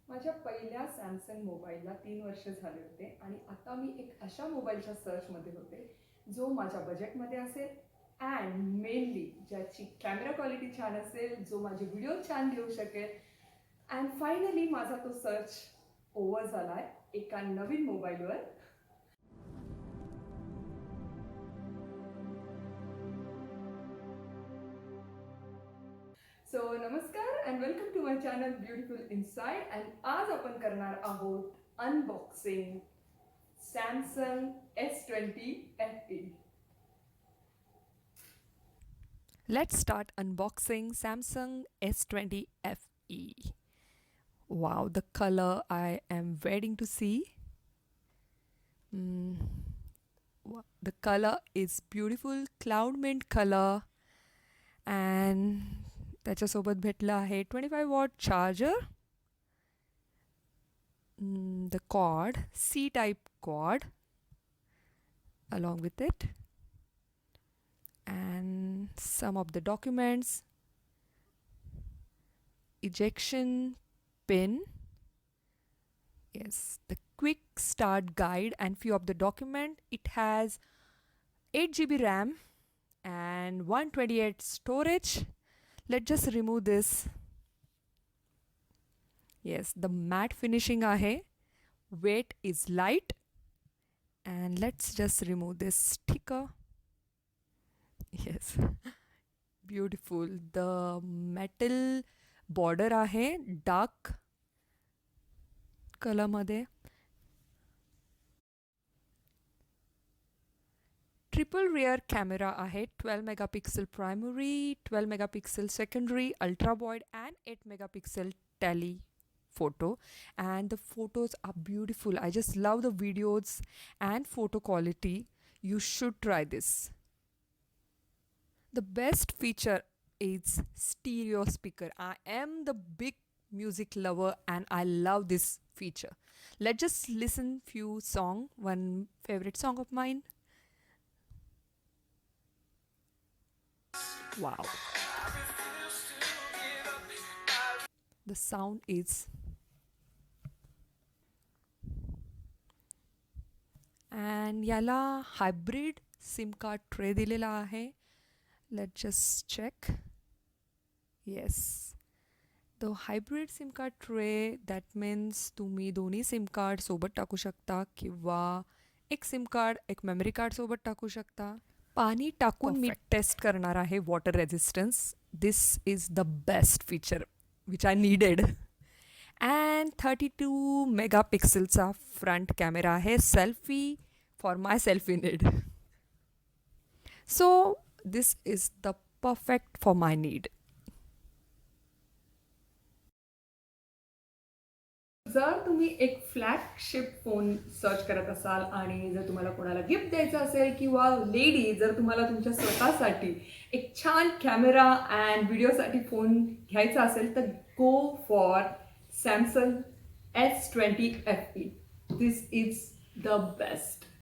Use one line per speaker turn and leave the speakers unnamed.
माझ्या पहिल्या सॅमसंग मोबाईलला 3 वर्ष झाले होते आणि आता मी एक अशा मोबाईलच्या सर्चमध्ये होते जो माझ्या बजेटमध्ये असेल अँड मेनली ज्याची कॅमेरा क्वालिटी छान असेल, जो माझे व्हिडिओ छान घेऊ शकेल. अँड फायनली माझा तो सर्च ओव्हर झाला आहे एका नवीन मोबाईलवर. सो नमस्कार and welcome to my channel beautiful inside. And आज आपण करणार आहोत unboxing Samsung S20 FE.
Let's start unboxing Samsung S20 FE. Wow, the color I am waiting to see. The color is beautiful cloud mint color and त्याच्यासोबत भेटलं आहे 25 watt charger, the cord, C type cord along with it, and some of the documents, ejection pin, yes, the quick start guide and few of the document. It has 8 GB RAM and 128 storage. Let's just remove this. Yes, the matte finishing ahe, weight is light, and let's just remove this sticker. Yes, beautiful. The metal border आहे dark color मध्ये. Triple rear camera आहे, 12 megapixel primary, 12 megapixel secondary, ultra wide and 8 megapixel telephoto, and the photos are beautiful. I just love the videos and photo quality. You should try this. The best feature is stereo speaker. I am the big music lover and I love this feature. Let's just listen few song. One favorite song of mine. Wow. The sound is, and याला hybrid SIM card tray दिलेला आहे. Let's just check. Yes. The hybrid SIM card tray, that means तुम्ही दोन्ही SIM card सोबत टाकू शकता किंवा एक SIM card एक memory card सोबत टाकू शकता. पाणी टाकून मी टेस्ट करणार आहे water resistance. This is the best feature which I needed. And 32 मेगापिक्सेलचा फ्रंट कॅमेरा आहे, selfie for my selfie need. So this is the perfect for my need.
जर तुम्ही एक फ्लॅगशिप फोन सर्च करत असाल आणि जर तुम्हाला कोणाला गिफ्ट द्यायचं असेल किंवा लेडी जर तुम्हाला तुमच्या स्वतःसाठी एक छान कॅमेरा अँड व्हिडिओसाठी फोन घ्यायचा असेल तर go for Samsung S20 FE. This is the best.